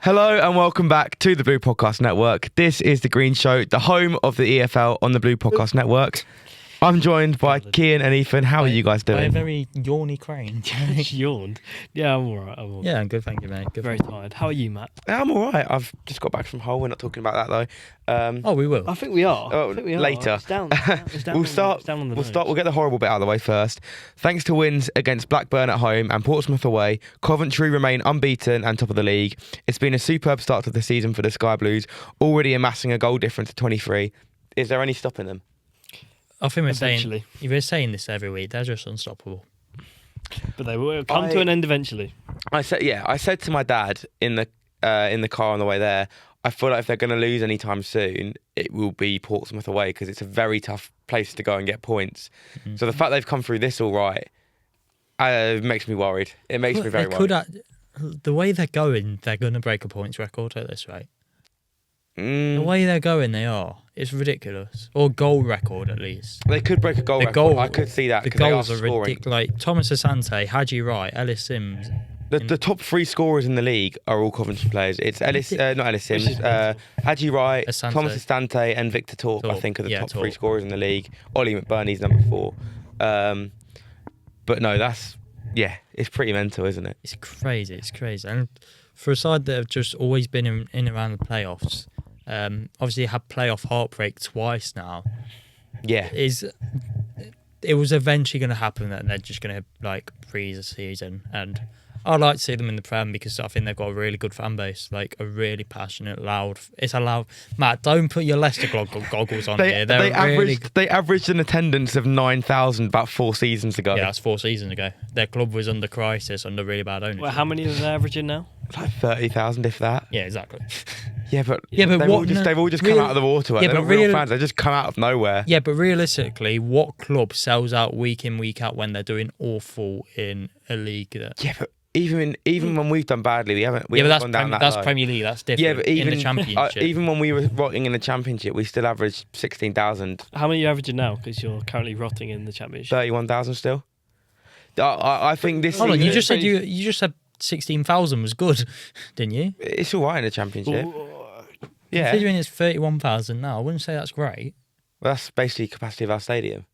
Hello and welcome back to the Blue Podcast Network. This is the Green Show, the home of the EFL on the Blue Podcast Network. I'm joined by Kian and Ethan. How are you guys doing? By a very yawny crane. Yawned. Yeah, I'm alright. Yeah, I'm good, thank you, mate. Good. Very tired. How are you, Matt? I'm alright. I've just got back from Hull. We're not talking about that though. We will. I think we are. Later. It's down We'll start. We'll get the horrible bit out of the way first. Thanks to wins against Blackburn at home and Portsmouth away, Coventry remain unbeaten and top of the league. It's been a superb start to the season for the Sky Blues, already amassing a goal difference of 23. Is there any stopping them? I think we're saying this every week. They're just unstoppable. But they will come to an end eventually. I said to my dad in the car on the way there, I feel like if they're going to lose anytime soon, it will be Portsmouth away because it's a very tough place to go and get points. Mm-hmm. So the fact they've come through this all right makes me worried. It makes me very worried. The way they're going to break a points record at this rate. The way they're going, they are. It's ridiculous. Or goal record, at least. They could break a goal record. I could see that. The goals are ridiculous. Like Thomas Asante, Haji Wright, Ellis Sims. The top three scorers in the league are all Coventry players. It's not Ellis Sims, Haji Wright, Thomas Asante, and Victor Torp. I think are the top three scorers in the league. Ollie McBurney's number 4. But no, it's pretty mental, isn't it? It's crazy. And for a side that have just always been in around the playoffs. Obviously had playoff heartbreak twice now. Yeah. It was eventually going to happen that they're just going to freeze a season, and I'd like to see them in the Prem because I think they've got a really good fan base, like a really passionate, loud. It's a loud. Matt, don't put your Leicester goggles on here. They averaged an attendance of 9,000 about 4 seasons ago. Yeah, that's 4 seasons ago. Their club was under crisis, under really bad ownership. Well, how many are they averaging now? Like 30,000, if that. Yeah, exactly. But they've all just come out of the water. They're not real fans. They just come out of nowhere. Yeah, but realistically, what club sells out week in, week out when they're doing awful in a league? Yeah, but even when we've done badly, we haven't gone down that that's low. Premier League. That's different. Yeah, but even in the Championship, even when we were rotting in the Championship, we still averaged 16,000. How many are you averaging now? Because you're currently rotting in the Championship. 31,000 still. I think this. Hold on, you just said 16,000 was good, didn't you? It's all right in the Championship. Yeah. Considering it's 31,000 now, I wouldn't say that's great. Well, that's basically capacity of our stadium.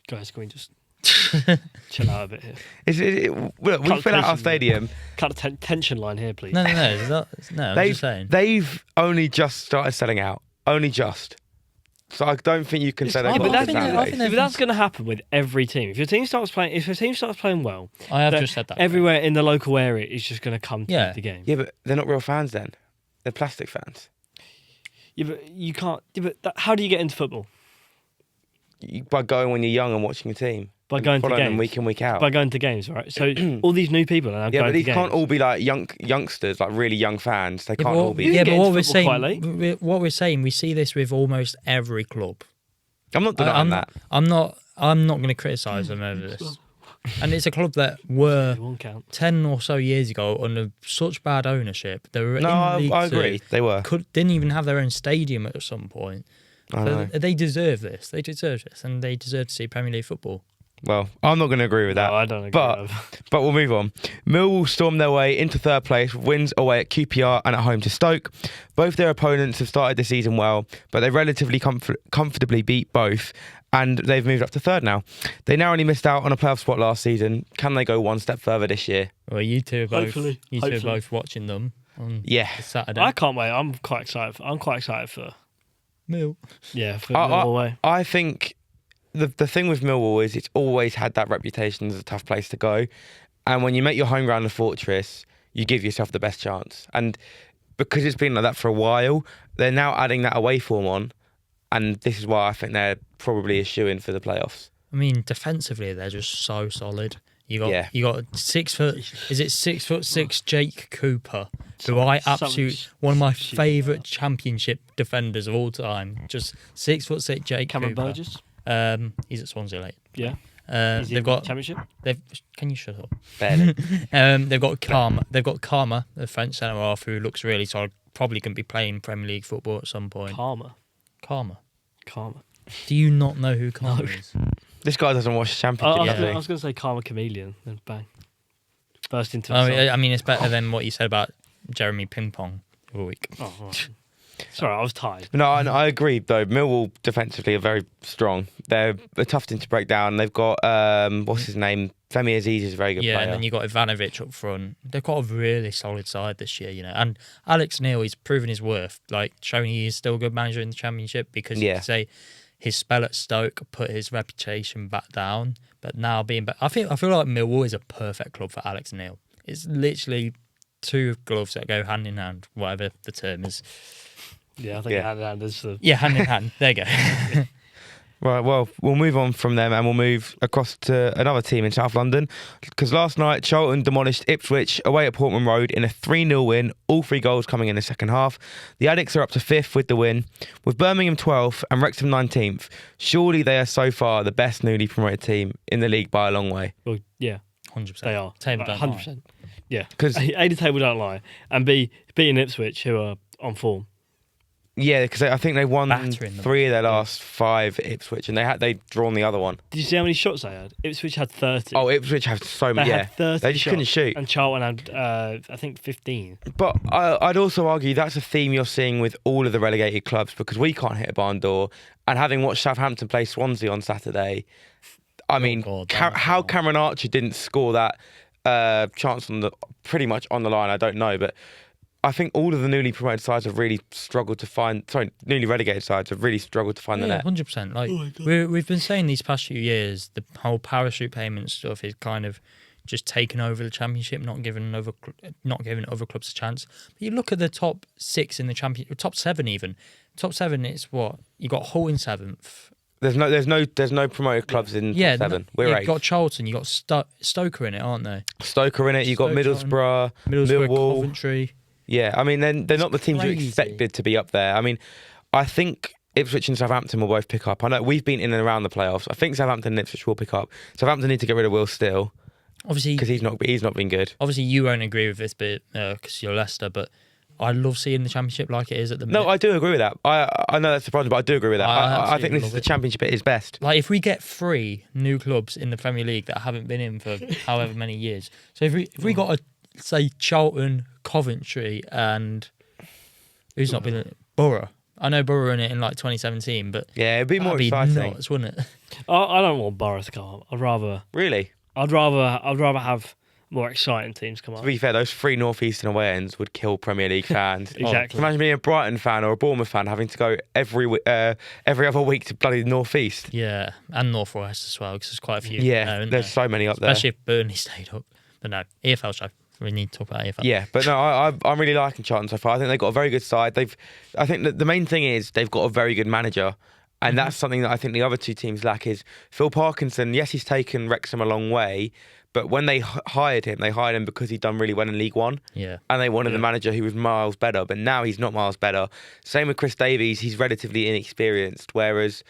Guys, can we just chill out a bit here? Look, we fill out our stadium. Cut the tension line here, please. No. I'm just saying. They've only just started selling out. Only just. So I don't think you can say they've got but that's going to happen with every team. If your team starts playing well, I have just said that. Everywhere in the local area is just going to come to the game. Yeah, but they're not real fans then. They're plastic fans. Yeah, but you can't. Yeah, but how do you get into football? By going when you're young and watching a team. By going to games. Them week in, week out. By going to games, right? So all these new people are now going to games. Yeah, but these can't all be like youngsters, like really young fans. They can't all be. Yeah, but what we're saying, we see this with almost every club. I'm not denying that. I'm not going to criticise them over this. And it's a club that were 10 or so years ago under such bad ownership. They were I agree. They were. Didn't even have their own stadium at some point. They deserve this. They deserve this. And they deserve to see Premier League football. Well, I'm not going to agree with that. No, I don't agree with that. But we'll move on. Millwall stormed their way into third place with wins away at QPR and at home to Stoke. Both their opponents have started the season well, but they relatively comfortably beat both, and they've moved up to third now. They narrowly missed out on a playoff spot last season. Can they go one step further this year? Well, you two are both Hopefully. watching them on Saturday. I can't wait. I'm quite excited for Mill. Yeah, for Millwall away. I think the thing with Millwall is it's always had that reputation as a tough place to go. And when you make your home ground a fortress, you give yourself the best chance. And because it's been like that for a while, they're now adding that away form on. And this is why I think they're probably a shoo-in for the playoffs. I mean, defensively, they're just so solid. You got 6 foot. Is it 6'6" Jake Cooper, who one of my favourite Championship defenders of all time. Just 6'6" Jake Cameron Cooper. Burgess. He's at Swansea late. Yeah. They've got Championship. Can you shut up? Barely. They've got Karma, the French centre half, who looks really solid. Probably going to be playing Premier League football at some point. Karma. Do you not know who Karma is? This guy doesn't watch the Championship. I was going to say Karma Chameleon, then bang, burst into. I mean, it's better than what you said about Jeremy Ping Pong. of a week. Oh, right. Sorry, I was tired. No, I agree though. Millwall defensively are very strong. They're a tough team to break down. They've got what's his name? Femi Aziz is a very good player. And then you got Ivanovic up front. They've got a really solid side this year, And Alex Neil, he's proven his worth, showing he is still a good manager in the Championship because you could say his spell at Stoke put his reputation back down. But now being back, I feel like Millwall is a perfect club for Alex Neil. It's literally two gloves that go hand in hand, whatever the term is. Yeah, I think hand in hand is the... Yeah, hand in hand. There you go. Right, well, we'll move on from them and we'll move across to another team in South London because last night Charlton demolished Ipswich away at Portman Road in a 3-0 win, all 3 goals coming in the second half. The Addicts are up to 5th with the win, with Birmingham 12th and Wrexham 19th. Surely they are so far the best newly promoted team in the league by a long way. Well, yeah. 100%. They are. Table don't lie. 100%. Yeah. Because A, the table don't lie. And B, beating Ipswich, who are on form. yeah, because I think they won Battering them. 3 of their last 5 Ipswich, and they'd drawn the other one. Did you see how many shots they had? Ipswich had 30. Oh, Ipswich have so They many. had 30 they just shots, couldn't shoot. And Charlton had, I think, 15. But I'd also argue that's a theme you're seeing with all of the relegated clubs because we can't hit a barn door. And having watched Southampton play Swansea on Saturday, I mean, God, how Cameron Archer didn't score that chance pretty much on the line, I don't know, but. I think all of the newly promoted sides have really struggled to find. Sorry, newly relegated sides have really struggled to find the net. 100%. We've been saying these past few years, the whole parachute payment stuff is kind of just taken over the Championship, not giving other clubs a chance. But you look at the top 6 in the Championship, top 7 even. Top 7, it's what you got. Hull in 7th. There's no promoted clubs in top 7. We're 8th. You've got Charlton, you've got Stoker in it, aren't they? Stoker in it. You've got Middlesbrough, Millwall, Coventry. Yeah, I mean, they're not the teams you crazy. expected to be up there. I mean, I think Ipswich and Southampton will both pick up. I know we've been in and around the playoffs. I think Southampton and Ipswich will pick up. Southampton need to get rid of Will Steele, Obviously, because he's not been good. Obviously, you won't agree with this bit because you're Leicester, but I love seeing the Championship like it is at the minute. No, I do agree with that. I know that's surprising, but I do agree with that. I think this is the Championship at its best. Like, if we get 3 new clubs in the Premier League that haven't been in for however many years, so if we got say Charlton, Coventry, and who's not been in it? Borough. I know Borough in it in 2017, but Yeah, it'd be more exciting. Nuts, wouldn't it? I don't want Borough to come up. I'd rather have more exciting teams come up. To be fair, those 3 northeastern away ends would kill Premier League fans. Exactly. Imagine being a Brighton fan or a Bournemouth fan having to go every other week to bloody northeast. Yeah, and Northwest as well, because there's quite a few. Yeah, isn't there's there? so many up Especially if Burnley stayed up. But no, EFL show. We need to talk about EFL. Yeah, but no, I'm really liking Charlton so far. I think they've got a very good side. I think that the main thing is they've got a very good manager, and that's something that I think the other 2 teams lack. Is Phil Parkinson? Yes, he's taken Wrexham a long way, but when they hired him because he'd done really well in League One. Yeah. And they wanted a manager who was miles better, but now he's not miles better. Same with Chris Davies. He's relatively inexperienced, whereas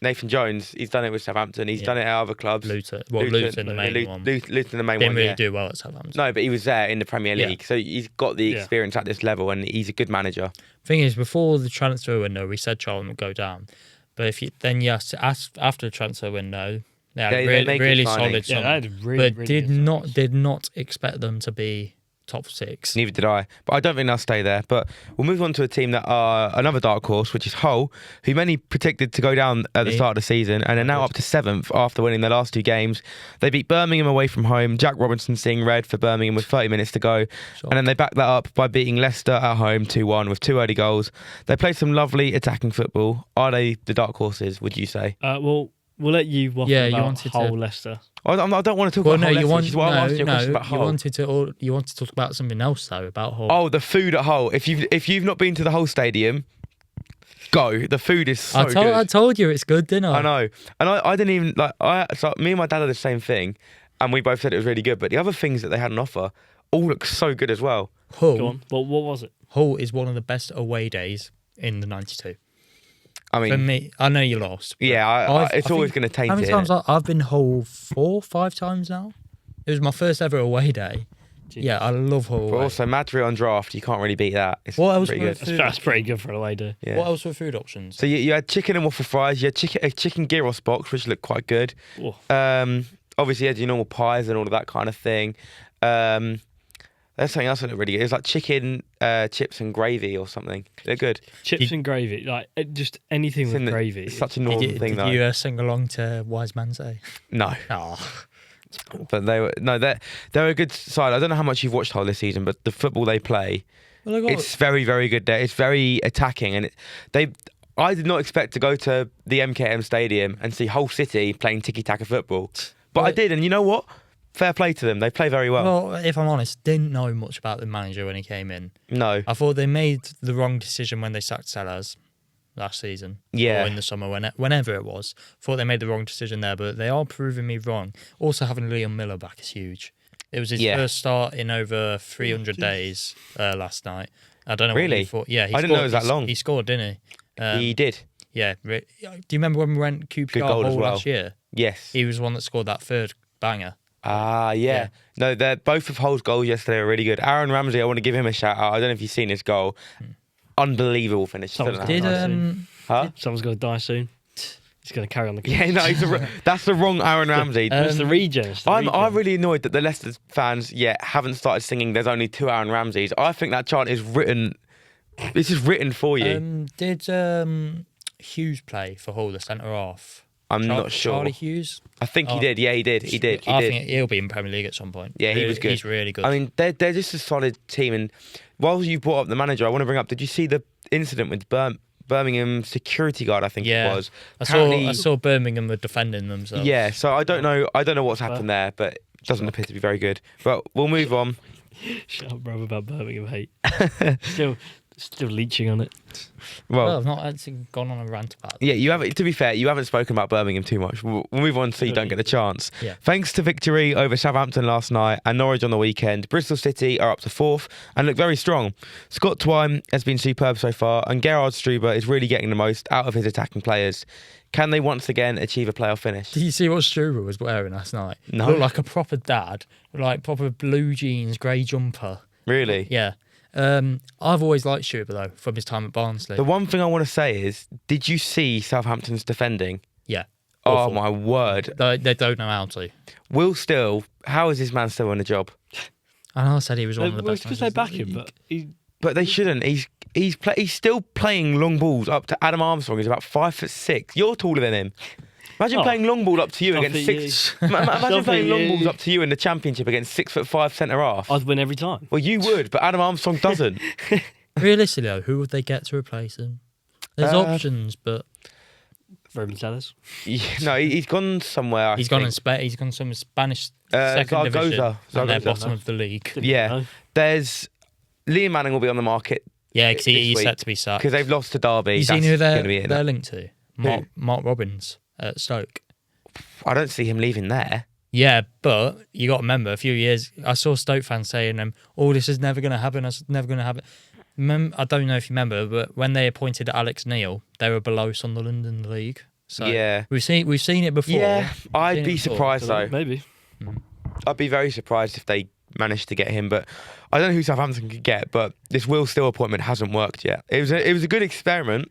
Nathan Jones, he's done it with Southampton. He's done it at other clubs. Luton in the main one. Luton, the main Didn't one. really do well at Southampton. No, but he was there in the Premier Yeah. League, so he's got the experience at this level, and he's a good manager. Thing is, before the transfer window, we said Charlton would go down, but after the transfer window, they had They make really good solid signings. Yeah, summer, they had really, but really did good not expect them to be top 6. Neither did I, but I don't think they'll stay there. But we'll move on to a team that are another dark horse, which is Hull, who many predicted to go down at the start of the season, and are now up to 7th after winning their last 2 games. They beat Birmingham away from home, Jack Robinson seeing red for Birmingham with 30 minutes to go, and then they backed that up by beating Leicester at home 2-1 with 2 early goals. They played some lovely attacking football. Are they the dark horses, would you say? Well, we'll let you waffle about Hull Leicester. I don't want to talk about Hull Leicester, which is why I'm asking you a question about Hull. You wanted to talk about something else though, about Hull. Oh, the food at Hull. If you've not been to the Hull Stadium, go. The food is so good. I told you it's good, didn't I? I know, and I didn't even So me and my dad had the same thing, and we both said it was really good. But the other things that they had on offer all look so good as well. Hull. Go on. What was it? Hull is one of the best away days in the 92. I mean, For me, I know you lost. yeah, it's always going to taint How many it. times I've been Hull 4-5 times now? It was my first ever away day. Jeez. Yeah, I love Hull. But also, Madri on draft, you can't really beat that. It's What else pretty were good. That's pretty good for a away day. Yeah. What else were food options? So you had chicken and waffle fries. You had a chicken gyros box, which looked quite good. Oh. Obviously, you had your normal pies and all of that kind of thing. There's something else that looked really good. It was like chicken, chips and gravy or something. They're good. Chips and gravy, like just anything with gravy. It's such a normal thing, though. Did you sing along to Wise Man Say? No. Oh. But they're a good side. I don't know how much you've watched whole this season, but the football they play, Well, it's very, very good. It's very attacking, and I did not expect to go to the MKM Stadium and see Hull City playing tiki-taka football, but I did, and you know what? Fair play to them. They play very well. Well, if I'm honest, didn't know much about the manager when he came in. No. I thought they made the wrong decision when they sacked Sellers last season. Yeah. Or in the summer, whenever it was. Thought they made the wrong decision there, but they are proving me wrong. Also, having Liam Miller back is huge. It was his first start in over 300 days last night. I don't know Really? what you thought. Yeah, I didn't know it was that long. He scored, didn't he? He did. Yeah. Do you remember when we went Good goal QPR as well. last year? Yes. He was the one that scored that third banger. Ah, yeah. No, both of Hull's goals yesterday were really good. Aaron Ramsey, I want to give him a shout out. I don't know if you've seen his goal. Unbelievable finish. Someone's Don't know how nice. Someone's going to die soon. He's going to carry on the game. Yeah, no, that's the wrong Aaron Ramsey. It's the regen. I'm really annoyed that the Leicester fans haven't started singing "There's only two Aaron Ramseys." I think that chant is written. This is written for you. Did Hughes play for Hull, the centre half? I'm not sure. Charlie Hughes? I think he did. Yeah, he did. He did. I think he'll be in Premier League at some point. Yeah, he was good. He's really good. I mean, they're just a solid team. And while you brought up the manager, I want to bring up. Did you see the incident with Birmingham security guard? I think it was. I saw Birmingham were defending themselves. Yeah, so I don't know what's happened there, but it doesn't appear to be very good. But we'll move on. Shut up, bro, about Birmingham hate. Still leeching on it. Well, I've not actually gone on a rant about it. Yeah, you haven't. To be fair, you haven't spoken about Birmingham too much. We'll move on so you don't get a chance. Yeah. Thanks to victory over Southampton last night and Norwich on the weekend, Bristol City are up to 4th and look very strong. Scott Twine has been superb so far, and Gerard Struber is really getting the most out of his attacking players. Can they once again achieve a playoff finish? Did you see what Struber was wearing last night? No. Looked like a proper dad, like proper blue jeans, grey jumper. Really? Yeah. I've always liked Struber though from his time at Barnsley. The one thing I want to say is, did you see Southampton's defending? Yeah. Oh Awful. my word! They don't know how to. Will Still, how is this man still in a job? I know I said he was one of the best. Because they back him, But they shouldn't. He's still playing long balls up to Adam Armstrong. He's about 5'6". You're taller than him. Imagine playing long ball up to you against six. Imagine playing long balls up to you in the Championship against 6'5" centre half. I'd win every time. Well, you would, but Adam Armstrong doesn't. Realistically, though, who would they get to replace him? There's options, but Roman Sellers. No, he's gone somewhere. He's gone some Spanish second division, and they're bottom of the league. Yeah, there's Liam Manning will be on the market. Yeah, because he's set to be sacked because they've lost to Derby. You seen who they're linked to? Mark Robbins at Stoke. I don't see him leaving there. Yeah, but you got to remember, a few years I saw Stoke fans saying, this is never going to happen. It's never going to happen. I don't know if you remember, but when they appointed Alex Neil, they were below Sunderland in the league. So yeah, we've seen it before. Yeah, I'd be surprised though. Maybe. I'd be very surprised if they managed to get him, but I don't know who Southampton could get. But this Will Still appointment hasn't worked yet. It was a good experiment,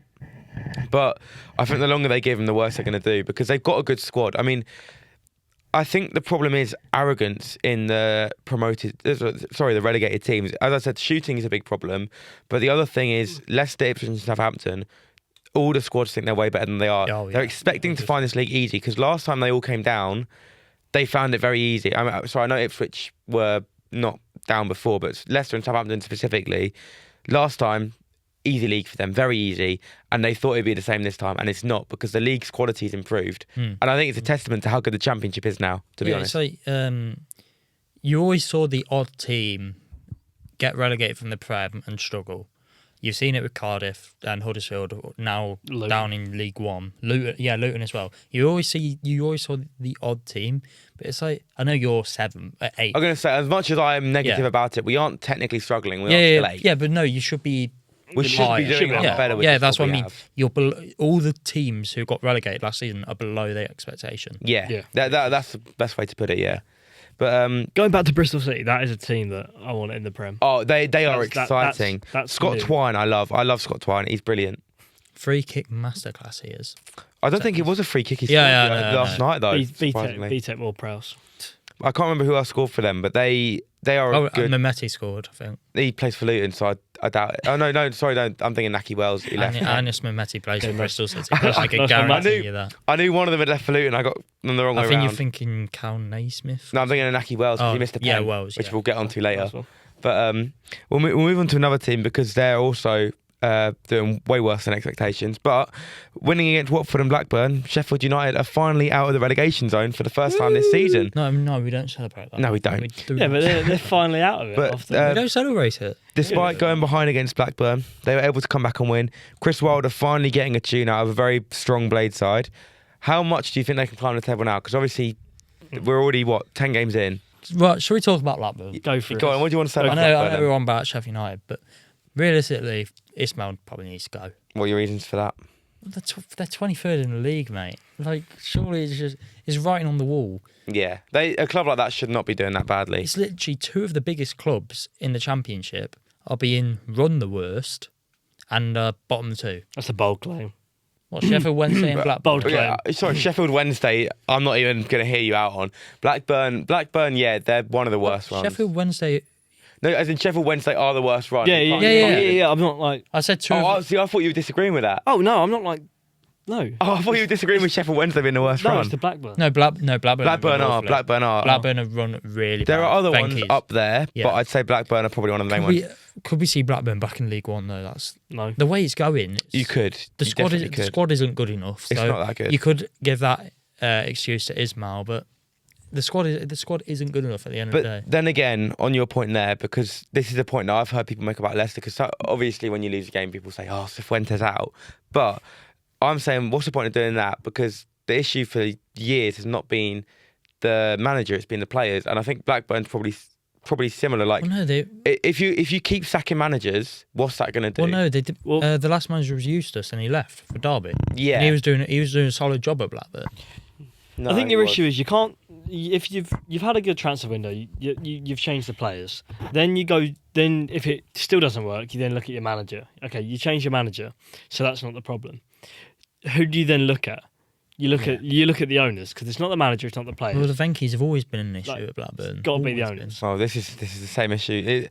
but I think the longer they give him, the worse they're going to do because they've got a good squad. I mean, I think the problem is arrogance in the the relegated teams. As I said, shooting is a big problem, but the other thing is Leicester, Ipswich and Southampton, all the squads think they're way better than they are. Oh, yeah. They're expecting to find this league easy because last time they all came down, they found it very easy. I know Ipswich were not down before, but Leicester and Southampton specifically, last time, easy league for them, very easy, and they thought it'd be the same this time, and it's not because the league's quality's improved. And I think it's a testament to how good the Championship is now, to be honest. It's like, you always saw the odd team get relegated from the Prem and struggle. You've seen it with Cardiff and Huddersfield, now Luton. down in League One. Luton as well. You always saw the odd team, but it's like, I know you're 8. I'm going to say, as much as I am negative about it, we aren't technically struggling. We are still 8. Yeah, but no, you should be. We should be doing a lot better with that's what I mean. You're all the teams who got relegated last season are below their expectation. Yeah. That's the best way to put it, yeah. But going back to Bristol City, that is a team that I want in the Prem. Oh, they are exciting. That's Scott Twine, I love Scott Twine. He's brilliant. Free kick masterclass he is. I don't think it was a free kick he scored last night though. BTEC Ward Prowse. I can't remember who else scored for them, but they They are Oh, good. Mehmeti scored, I think. He plays for Luton, so I doubt it. Oh no, sorry, no, I'm thinking Naki Wells. He left. Anis Mehmeti plays for Bristol City. I Nice can one, guarantee mate. you that. I knew one of them had left for Luton. I got them the wrong way I think around. you're thinking Cal Naismith. No, I'm thinking of Naki Wells because he missed a pen, yeah, Wells, which yeah. we'll get onto later. Nice one. But we'll move on to another team because they're also doing way worse than expectations. But winning against Watford and Blackburn, Sheffield United are finally out of the relegation zone for the first time this season. No, we don't celebrate that. No, we don't. Yeah, but they're finally out of it. But, after. we don't celebrate it. Despite going behind against Blackburn, they were able to come back and win. Chris Wilder finally getting a tune out of a very strong Blade side. How much do you think they can climb the table now? Because obviously we're already, 10 games in? Right, shall we talk about Blackburn? Go for it. Go on, what do you want to say I about know Blackburn? we're on about Sheffield United, but realistically, Ismail probably needs to go. What are your reasons for that? They're 23rd in the league, mate. Like, surely it's writing on the wall. Yeah, a club like that should not be doing that badly. It's literally two of the biggest clubs in the Championship are being run the worst and bottom two. That's a bold claim. What, Sheffield Wednesday and Blackburn? Bold claim. Yeah, sorry, Sheffield Wednesday, I'm not even going to hear you out on. Blackburn, yeah, they're one of the worst ones. Sheffield Wednesday... No, as in Sheffield Wednesday are the worst run. Yeah. I'm not like. I said two Oh, of... see, I thought you were disagreeing with that. Oh no, I'm not like. No. Oh, I thought you were disagreeing with Sheffield Wednesday being the worst No, run. it's the Blackburn. No, Blackburn Blackburn are. Blackburn have run really There bad. are other Venky's. ones up there, Yeah. but I'd say Blackburn are probably one of the main ones. Could we see Blackburn back in League One though? That's No. the way it's going. You could. The You squad definitely could. the squad isn't good enough. It's So not that good. You could give that excuse to Ismail, but the squad isn't good enough at the end of the day. But then again, on your point there, because this is a point that I've heard people make about Leicester, because obviously when you lose a game, people say, oh, Cifuentes out. But I'm saying, what's the point of doing that? Because the issue for years has not been the manager, it's been the players. And I think Blackburn's probably similar. Like, Well, no, if you keep sacking managers, what's that going to do? Well, no, they did. Well- The last manager was Eustace, and he left for Derby. Yeah. And he was doing a solid job at Blackburn. No, I think it your was. issue is you can't. If you've had a good transfer window, you've changed the players. Then you go. Then if it still doesn't work, you then look at your manager. Okay, you change your manager, so that's not the problem. Who do you then look at? You look at the owners because it's not the manager, it's not the players. Well, the Venky's have always been an issue Like, at Blackburn. got to be the Always owners. Oh, this is the same issue.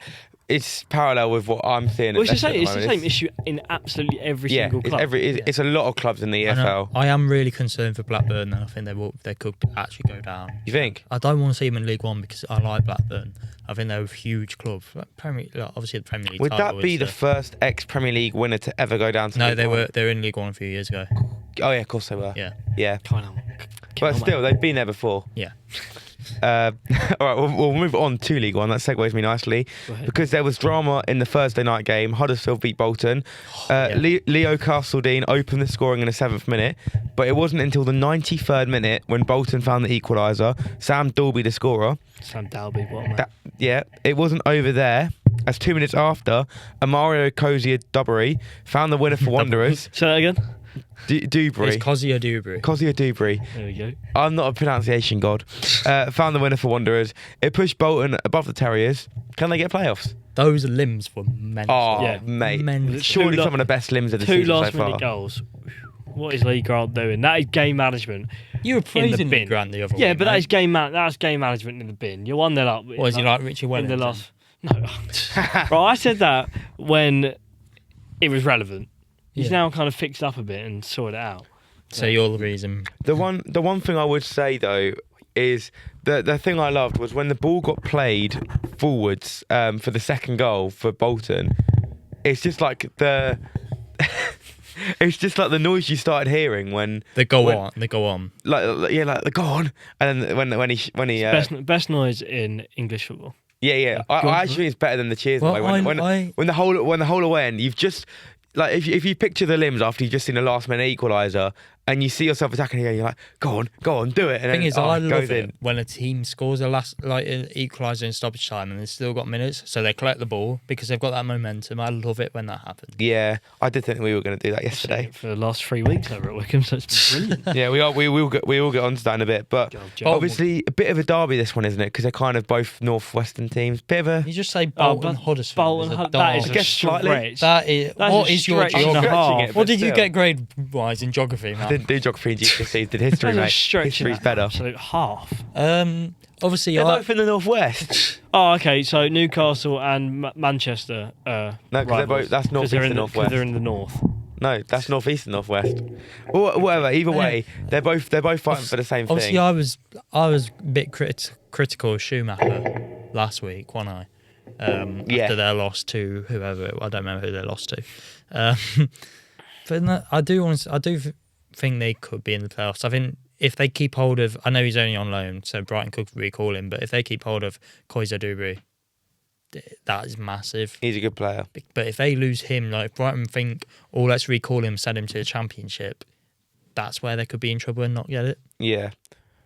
It's parallel with what I'm seeing. Well, at it's the Leicester same. at It's the moment. same issue in absolutely every Yeah, single club. it's a lot of clubs in the I know. EFL. I am really concerned for Blackburn, and I think they could actually go down. You think? I don't want to see them in League One because I like Blackburn. I think they're a huge club. Obviously, the Premier League. Would that title be is the first ex-Premier League winner to ever go down to No, League they One? were in League One a few years ago. Oh, yeah, of course they were. Yeah. Yeah. Come on, But still, they've been there before. Yeah. All right, we'll move on to League One. That segues me nicely. Go ahead. Because there was drama in the Thursday night game. Huddersfield beat Bolton. Yeah. Leo Castledine opened the scoring in the 7th minute, but it wasn't until the 93rd minute when Bolton found the equaliser. Sam Dalby, the scorer. Sam Dalby, what a man. It wasn't over there. As 2 minutes after, Amario Cozier-Dubry found the winner for Wanderers. Say that again. Dubry. It's Conzy or Dewberry. Cozier-Dubry. There we go. I'm not a pronunciation god. Found the winner for Wanderers. It pushed Bolton above the Terriers. Can they get playoffs? Those limbs were mental. Oh, Yeah. mate. Mental. Surely Two some of the best limbs of the Two season so last far. minute goals. What is Lee Grant doing? That is game management. You were praising bin. Lee Grant the other Yeah, week, but that mate. is that's game management in the bin. You're 1-0 up. What is he like Richie in Wellington? the last? No. Bro, I said that when it was relevant. He's Yeah. now kind of fixed up a bit and sorted it out. So you're the reason. The one thing I would say though is the thing I loved was when the ball got played forwards for the second goal for Bolton. It's just like the it's just like the noise you started hearing when They go when- on. They go on. like the go on, and then when he Best noise in English football. yeah. I actually think it's better than the cheers. Well, away. When the whole away end, you've just like if you picture the limbs after you've just seen a last minute equaliser and you see yourself attacking again, you're like, go on, do it. And Thing then is, I it love goes it in. when a team scores a equaliser in stoppage time and they've still got minutes, so they collect the ball because they've got that momentum. I love it when that happens. Yeah, I did think we were going to do that yesterday. For the last 3 weeks over at Wickham, so it's been brilliant. Yeah, we will get onto that in a bit, but Job. obviously a bit of a derby this one, isn't it? Because they're kind of both northwestern teams. Bit of a You just say Oh, Bolton but Huddersfield. Bolton, is a that is derby. a guess slightly. stretch. That is. That's What a is your stretch and a geography? half. Stretching it, What did you still. get grade-wise in geography, I Matt? didn't do geography and GCSEs, did history, They're mate. stretching History's that better. absolute half. Obviously, They're both in the northwest. Oh, okay. So Newcastle and Manchester. No, because they're rivals. both. That's 'Cause northeast they're and in northwest. they're in the north. No, that's northeast and northwest. Or whatever. Either way, they're both fighting for the same obviously, thing. I was a bit critical of Schumacher last week, wasn't I? Yeah. After their loss to whoever, I don't remember who they lost to. But no, I do think they could be in the playoffs. I think if they keep hold of, I know he's only on loan, so Brighton could recall him. But if they keep hold of Koiza Dubry, that is massive. He's a good player. But if they lose him, like if Brighton think, oh, let's recall him, send him to the Championship, that's where they could be in trouble and not get it. Yeah.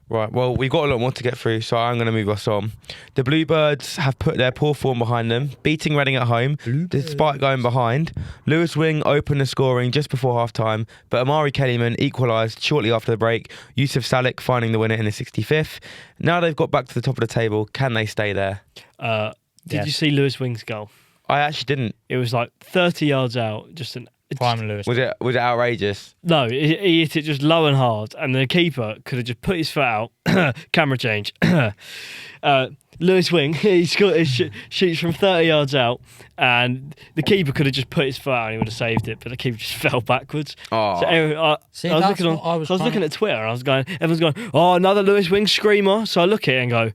Right, well, we've got a lot more to get through, so I'm going to move us on. The Bluebirds have put their poor form behind them, beating Reading at home, despite going behind. Lewis Wing opened the scoring just before half-time, but Amari Kellyman equalised shortly after the break, Yusuf Salik finding the winner in the 65th. Now they've got back to the top of the table. Can they stay there? Did you see Lewis Wing's goal? I actually didn't. It was like 30 yards out, just an... Prime Lewis. Was it outrageous? No, he hit it just low and hard, and the keeper could have just put his foot out. Camera change. Lewis Wing, he shoots from 30 yards out, and the keeper could have just put his foot out and he would have saved it, but the keeper just fell backwards. Oh. So I was looking at Twitter, and everyone's going, oh, another Lewis Wing screamer. So I look at it and go,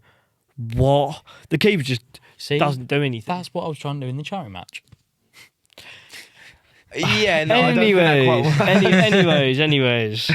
what? The keeper just doesn't do anything. That's what I was trying to do in the charity match. Yeah, no, I don't think that quite anyways.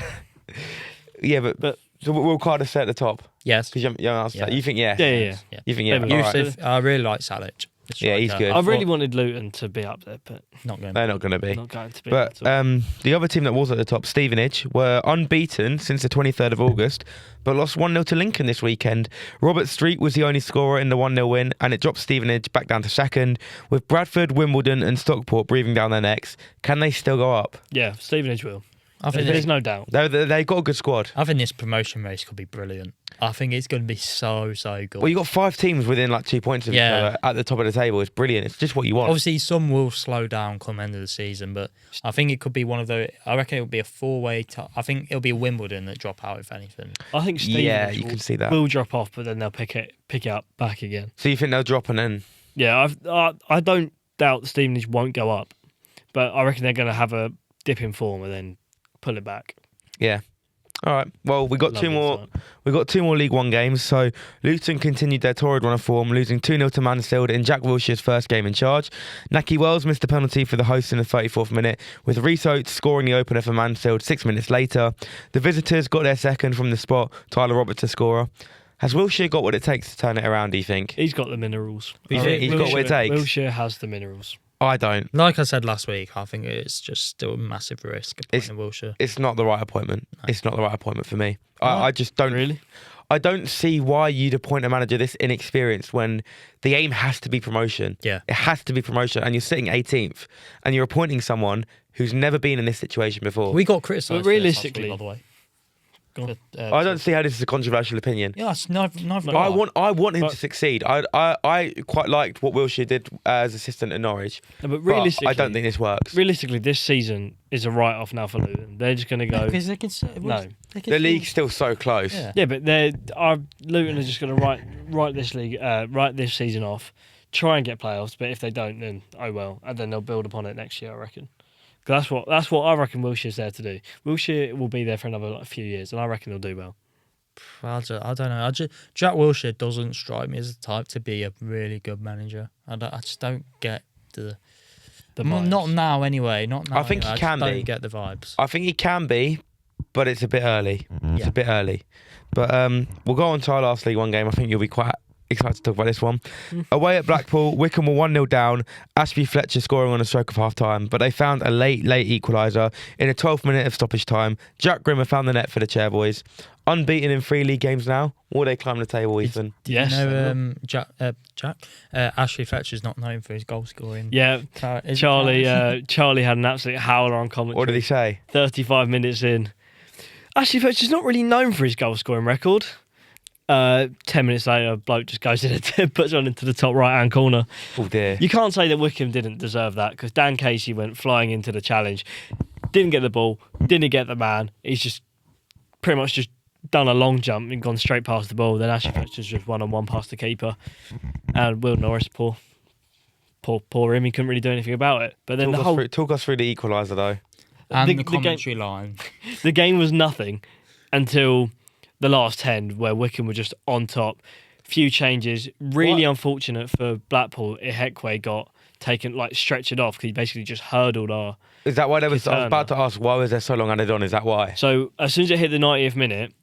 Yeah, but so will Cardiff stay at the top? Yes. Because you haven't answered that. You think yes? Yeah. You think yeah? Maybe. All right. Yusuf, I really like Salic. Yeah, he's good. I really wanted Luton to be up there, but Not going. They're not going to be. not going to be. But at all. the other team that was at the top, Stevenage, were unbeaten since the 23rd of August, but lost 1-0 to Lincoln this weekend. Robert Street was the only scorer in the 1-0 win, and it dropped Stevenage back down to second, with Bradford, Wimbledon and Stockport breathing down their necks. Can they still go up? Yeah, Stevenage will. I think There's no doubt. They've got a good squad. I think this promotion race could be brilliant. I think it's going to be so good. Well, you've got 5 teams within like 2 points of each other at the top of the table. It's brilliant. It's just what you want. Obviously, some will slow down come end of the season, but I think it could be one of those. I reckon it'll be a 4-way. I think it'll be Wimbledon that drop out, if anything. I think Stevenage you can see that. will drop off, but then they'll pick it up back again. So you think they'll drop and then? Yeah, I don't doubt Stevenage won't go up, but I reckon they're going to have a dip in form and then pull it back. Yeah. All right. Well, we got Lovely two more. time. We got 2 more League One games. So Luton continued their torrid run of form, losing 2-0 to Mansfield in Jack Wilshere's first game in charge. Nahki Wells missed a penalty for the hosts in the 34th minute, with Rhys scoring the opener for Mansfield 6 minutes later. The visitors got their second from the spot, Tyler Roberts the scorer. Has Wilshere got what it takes to turn it around, do you think? He's got the minerals. You think he's got what it takes? Wilshere has the minerals. I don't. Like I said last week, I think it's just still a massive risk of putting in Wilshere. It's not the right appointment. No. It's not the right appointment for me. I just don't. Really? I don't see why you'd appoint a manager this inexperienced when the aim has to be promotion. Yeah. It has to be promotion. And you're sitting 18th and you're appointing someone who's never been in this situation before. We got criticised. But realistically, by the way. I don't see how this is a controversial opinion. Yeah, it's neither I want him to succeed. I quite liked what Wilshere did as assistant at Norwich. No, but realistically, I don't think this works. Realistically, this season is a write-off now for Luton. They're just going to go. Because they can No. The league's still so close. Yeah, but Luton are just going to write this season off, try and get playoffs. But if they don't, then oh well, and then they'll build upon it next year, I reckon. That's what I reckon Wilshere's there to do. Wilshere will be there for another few years, and I reckon he'll do well. I don't know. Jack Wilshere doesn't strike me as the type to be a really good manager. I just don't get the vibes. Not now anyway. Not now. I think he can be. Don't get the vibes. I think he can be, but it's a bit early. It's a bit early. But we'll go on to our last League One game. I think you'll be quite excited to talk about this one. Away at Blackpool, Wickham were 1-0 down. Ashby Fletcher scoring on a stroke of half time, but they found a late equaliser in a 12th minute of stoppage time. Jack Grimmer found the net for the Chairboys. Unbeaten in 3 league games now. Will they climb the table, Ethan? Yes. Ashley Fletcher's not known for his goal scoring. Yeah. Charlie had an absolute howler on commentary. What did he say? 35 minutes in. Ashley Fletcher's not really known for his goal scoring record. 10 minutes later, a bloke just goes in and puts one into the top right-hand corner. Oh dear. You can't say that Wickham didn't deserve that because Dan Casey went flying into the challenge. didn't get the ball, didn't get the man. He's just pretty much just done a long jump and gone straight past the ball. Then Ashley Fletcher's just one-on-one past the keeper. And Will Norris, poor him, he couldn't really do anything about it. But then talk us through the equaliser though. And the game- commentary line. the game was nothing until the last 10 where Wycombe were just on top. Few changes. Really unfortunate for Blackpool. Ihekwe got taken, like stretchered off because he basically just hurdled our... Is that why there was? I was Kian. about to ask, why was there so long added on? Is that why? So as soon as it hit the 90th minute,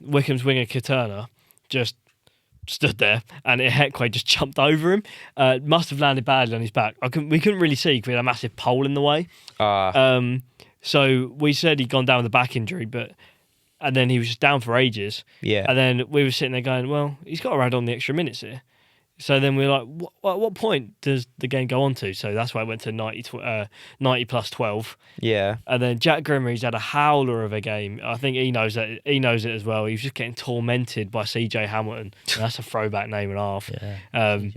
Wycombe's winger Kitana just stood there and Ihekwe just jumped over him. Must have landed badly on his back. We couldn't really see because we had a massive pole in the way. So we said he'd gone down with a back injury, and then he was just down for ages. Yeah. And then we were sitting there going, well, he's got to add on the extra minutes here. So then we were like, at what point does the game go on to? So that's why it went to 90 plus 12. Yeah. And then Jack Grimmer, had a howler of a game. I think he knows that. He knows it as well. He was just getting tormented by CJ Hamilton. That's a throwback name and a half. Yeah.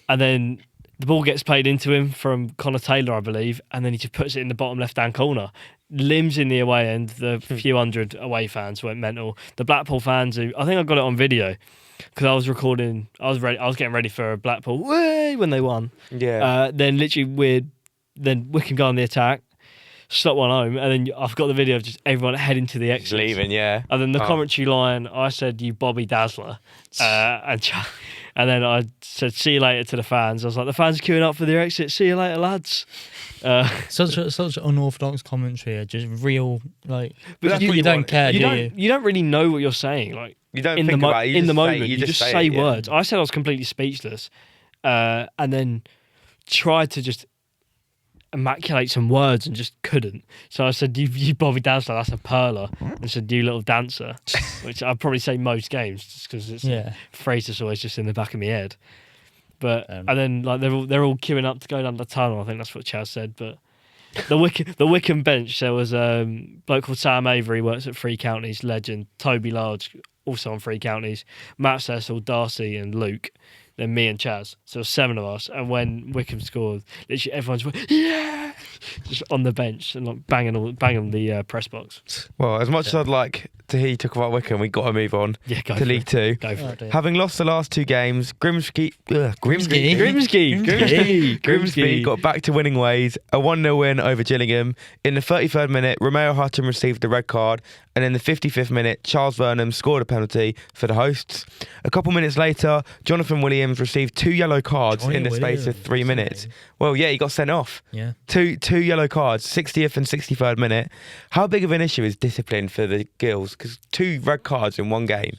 And then the ball gets played into him from Connor Taylor, I believe, and then he just puts it in the bottom left-hand corner. Limbs in the away end. The few hundred away fans went mental. The Blackpool fans, who I think I got it on video because I was recording. I was getting ready for Blackpool when they won. Yeah. Then literally then Wycombe go on the attack, slot one home, and then I've got the video of just everyone heading to the exit. Leaving, yeah. And then the commentary line, I said, "You Bobby Dazzler," and then I said, "See you later" to the fans. I was like, "The fans are queuing up for their exit. See you later, lads." Such unorthodox commentary, just real like. But you don't care, do you? You don't really know what you're saying, like You don't in think about it. in the moment. You just say it, yeah. words. I said I was completely speechless, and then tried to just immaculate some words and just couldn't. So I said, "You Bobby Dazzler, that's a perler," and said, "You little dancer," which I'd probably say most games just because it's a phrase that's always just in the back of my head. But and then like they're all queuing up to go down the tunnel. I think that's what Chaz said. But the Wycombe bench, there was a bloke called Sam Avery, works at Three Counties, legend. Toby Large, also on Three Counties. Matt Cecil, Darcy, and Luke. Then me and Chaz. So there was 7 of us. And when Wycombe scored, literally everyone's went, yeah, just on the bench and like banging the press box. Well, as much as I'd like to hear you talk about Wycombe, we've got to move on to League Two. Go for it. Having lost the last 2 games, Grimsby got back to winning ways. A 1-0 win over Gillingham. In the 33rd minute, Romeo Hutton received a red card, and in the 55th minute, Charles Burnham scored a penalty for the hosts. A couple minutes later, Jonathan Williams received 2 yellow cards in the space of 3 minutes. Well, yeah, he got sent off. Yeah. Two yellow cards, 60th and 63rd minute. How big of an issue is discipline for the Gills? Because 2 red cards in one game.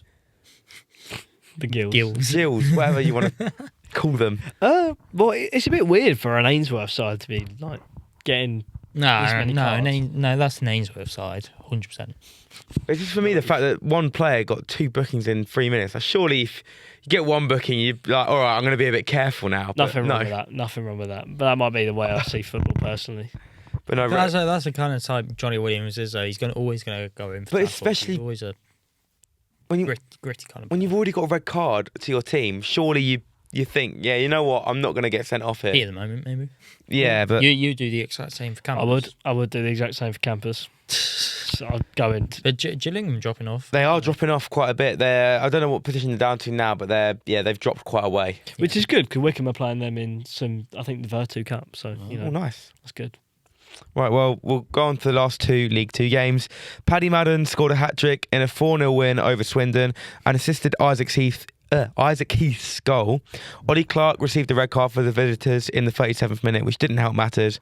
The Gills. Gills, whatever you want to call them. Well, it's a bit weird for an Ainsworth side to be like getting this many cards. No, that's an Ainsworth side, 100%. It's just for me the fact that one player got 2 bookings in 3 minutes. Like, surely if you get 1 booking, you're like, all right, I'm going to be a bit careful now. Nothing wrong with that. But that might be the way I see football personally. But no, That's the kind of type Johnny Williams is. He's always going to go in for but that especially he's always a when gritty kind of. when you've already got a red card to your team, surely you think, yeah, you know what, I'm not going to get sent off here. At the moment, maybe. Yeah, but you do the exact same for campus. I would do the exact same for campus. So I'd go in. But Gillingham dropping off. they are dropping off quite a bit. I don't know what position they're down to now, but they've dropped quite a way. Which is good because Wycombe are playing them in some, I think, the Virtu Cup. So, Oh, nice. that's good. Right, well, we'll go on to the last 2 League 2 games. Paddy Madden scored a hat-trick in a 4-0 win over Swindon and assisted Isaac Heath's goal. Ollie Clark received a red card for the visitors in the 37th minute, which didn't help matters.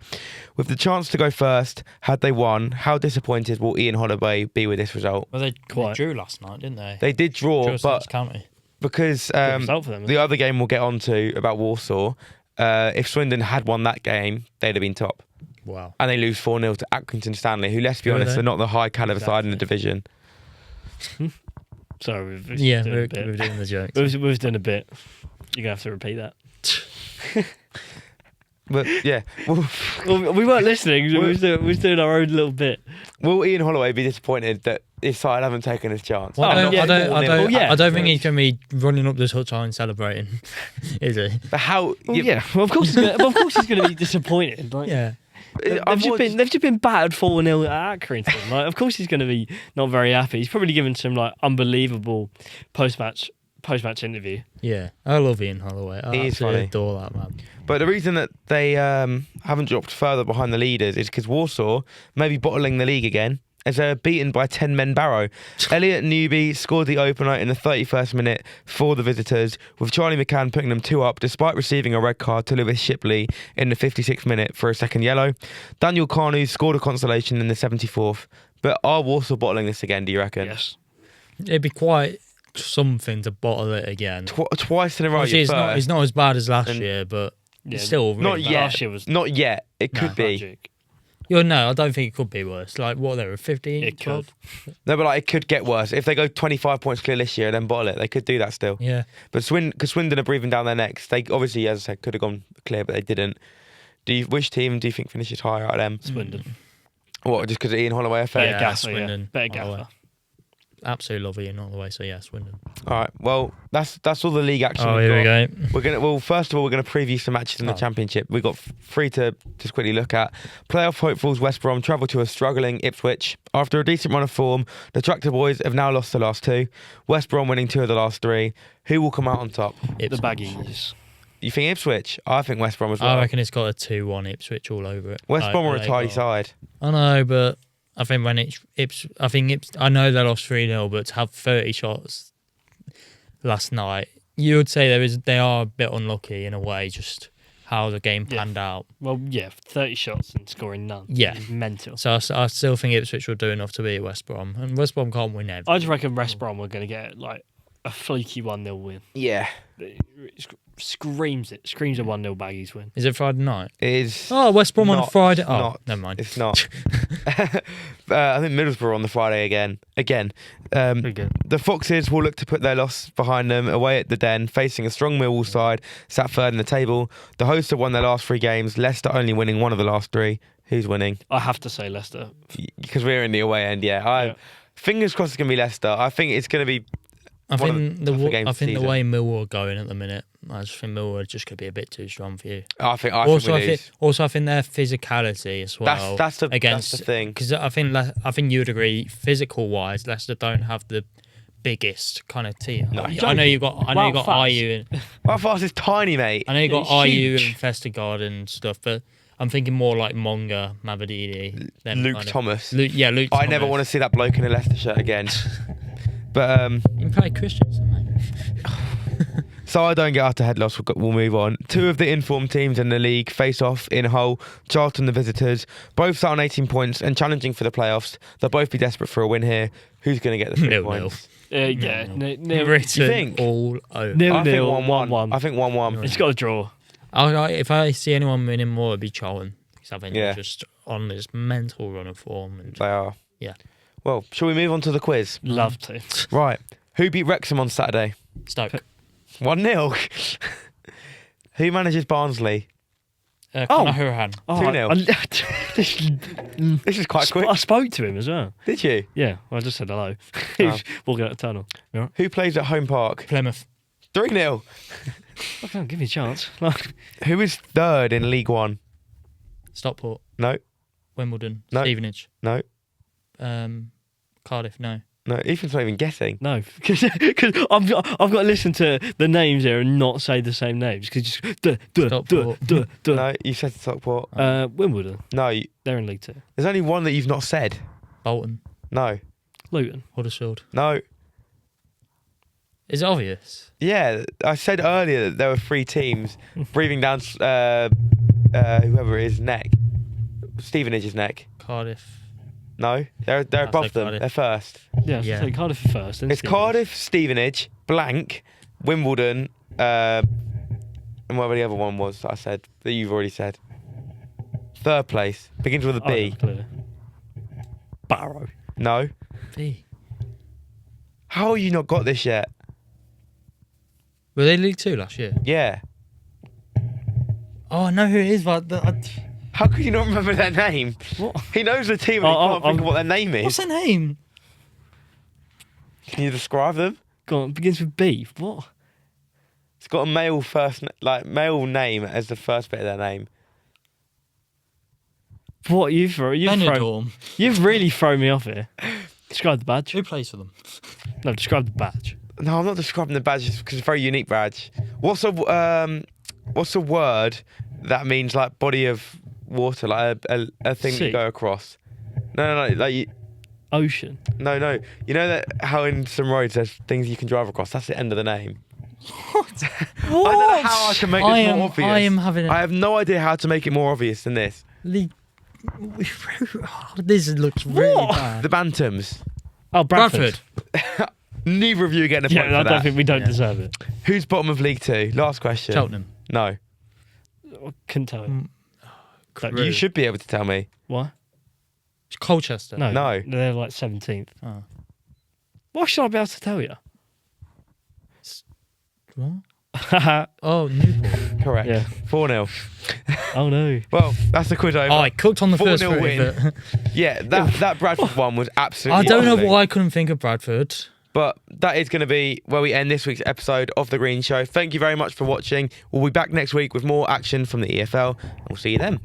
With the chance to go first, had they won, how disappointed will Ian Holloway be with this result? Well, they drew last night, didn't they? They did draw, but County. because result for them, the other game we'll get on to about Warsaw, if Swindon had won that game, they'd have been top. Wow. And they lose 4-0 to Accrington Stanley, who, let's be Who are honest, they? are not the high calibre side in the division. Sorry, we're We're doing doing the jokes. We've done a bit. You're going to have to repeat that. But yeah, Well, we weren't listening. We was doing our own little bit. will Ian Holloway be disappointed that his side haven't taken his chance? Well, I don't think he's going to be running up the touchline celebrating, is he? But how? Well, yeah. Well, of course he's going to be disappointed. Like, Yeah. They've just been battered 4-0 at Accrington. Like, of course he's going to be not very happy. He's probably given some like unbelievable post-match interview. Yeah, I love Ian Holloway. I He's absolutely funny. adore that man. But the reason that they haven't dropped further behind the leaders is because Warsaw may be bottling the league again, as they're beaten by 10 men Barrow. Elliot Newby scored the opener in the 31st minute for the visitors, with Charlie McCann putting them 2 up despite receiving a red card to Lewis Shipley in the 56th minute for a second yellow. Daniel Carnu scored a consolation in the 74th. But are Warsaw bottling this again, do you reckon? Yes. It'd be quite something to bottle it again. Twice in a row. Obviously, it's not as bad as last And- year, but Yeah, it's still really Not bad. yet. Last year was Not yet. It No, could be. tragic. No, I don't think it could be worse. Like, what, they were 15? It 12? could. No, but like it could get worse. If they go 25 points clear this year and then bottle it, they could do that still. Yeah. But because Swindon are breathing down their necks, they obviously, as I said, could have gone clear, but they didn't. Which team do you think finishes higher out of them? Swindon. What, just because of Ian Holloway affair? Better Yeah, gaffer, Swindon. Better Holloway. gaffer. Absolutely love Ian all the way, so yeah, Swindon. All right. Well, that's all the league action. Oh, we've here got. we go. First of all, we're gonna preview some matches in the Oh. Championship. We've got 3 to just quickly look at. Playoff hopefuls West Brom travel to a struggling Ipswich. After a decent run of form, the Tractor Boys have now lost the last 2. West Brom winning 2 of the last 3. Who will come out on top? The Ipswich. baggies. You think Ipswich? I think West Brom as well. I reckon it's got a 2-1 Ipswich all over it. West Like, Brom are a they tidy got- side. I know, but I think when I know they lost 3-0, but to have 30 shots last night, you would say they are a bit unlucky in a way, just how the game Yeah. panned out. Well, yeah, 30 shots and scoring none. Yeah. It's mental. So I still think Ipswich will do enough to beat West Brom, and West Brom can't win everything. I just reckon West Brom are going to get like a flaky 1-0 win. Yeah. It screams a 1-0 baggies win. Is it Friday night? It is. Oh, West Brom on a not- Friday. Oh, not- never mind. It's not. I think Middlesbrough on the Friday again. Very good. The Foxes will look to put their loss behind them away at the Den, facing a strong Millwall side, sat third in the table. The hosts have won their last 3 games, Leicester only winning 1 of the last 3. Who's winning? I have to say Leicester. Because we're in the away end, yeah. Fingers crossed it's going to be Leicester. I think it's going to be... I one of think the tougher games I of the think the season. way Millwall are going at the minute, I just think Millwall are just going to be a bit too strong for you. I think we Also, lose. I think their physicality as well. That's the thing. Because I think you would agree, physical wise, Leicester don't have the biggest kind of team. No, I know you got IU. Belfast is tiny, mate. I know you got It's IU huge. and Vestergaard and stuff, but I'm thinking more like Monga, Mavadini, Luke Thomas. Luke I never want to see that bloke in a Leicester shirt again. But You can play Christensen, mate. so I don't get out to head loss. We'll move on. 2 of the informed teams in the league face off in Hull. Charlton, the visitors, both sat on 18 points and challenging for the playoffs. They'll both be desperate for a win here. Who's going to get the 3 Nil-nil. points? Yeah, nil. Written You think? all over. Nil. I think 0-0, 1-1. 1-1. I think 1-1. It's got a draw. If I see anyone winning more, it'd be Charlton. Because I think Yeah. they're just on this mental run of form. And They are. Yeah. Well, shall we move on to the quiz? Love to. Right. Who beat Wrexham on Saturday? Stoke. 1-0. Who manages Barnsley? Conor Hourihane. 2-0. This is quite quick. I spoke to him as well. Did you? Yeah, I just said hello. He was walking out the tunnel. You all right? Who plays at Home Park? Plymouth. 3-0. I can't give me a chance. Like, Who is 3rd in League One? Stockport. No. Wimbledon. No. Stevenage. No. Cardiff. No. No. Ethan's not even guessing. no, because I've got to listen to the names here and not say the same names. Because just Stockport. No, you said Stockport. Wimbledon. No, They're in League Two. there's only one that you've not said. Bolton. No. Luton. Huddersfield. No. Is it obvious? Yeah, I said earlier that there were 3 teams breathing down whoever it is neck. Stevenage's neck. Cardiff. No, they're above say them. Cardiff. They're first. Yeah, Yeah. so Cardiff first. then It's Stevenage. Cardiff, Stevenage, blank, Wimbledon, and whatever the other one was that I said that you've already said. 3rd place begins with a Oh, B. no, clear. Barrow. No. B. How have you not got this yet? Were they League Two last year? Yeah. Oh, I know who it is, but How could you not remember their name? What? He knows the team and he can't think of what their name is. what's their name? Can you describe them? Go on, begins with B. What? It's got a male male name as the first bit of their name. What you've Benidorm. really thrown me off here. Describe the badge. Who plays for them? No, describe the badge. No, I'm not describing the badge because it's a very unique badge. What's a word that means like body of water, like a thing Sea. you go across? No, like Ocean. no. You know that how in some roads there's things you can drive across. That's the end of the name. What? I don't know how I can make this more obvious. I am having. I have no idea how to make it more obvious than this. This looks really What? bad. The Bantams. Oh, Bradford. Neither of you are getting a point Yeah, I for don't that. think we don't deserve it. Who's bottom of League Two? Last question. Cheltenham. No. I couldn't tell you. Crewe. You should be able to tell me. Why? Colchester. No. No. They're like 17th. Oh. Why should I be able to tell you? What? Oh, Newport. Correct. Yeah. 4-0. Oh no. Well, that's the quiz over. Oh, I cooked on the first 4-0 three, win. but Yeah, that Bradford one was absolutely I don't know lovely. why I couldn't think of Bradford. But that is going to be where we end this week's episode of The Green Show. Thank you very much for watching. We'll be back next week with more action from the EFL, and we'll see you then.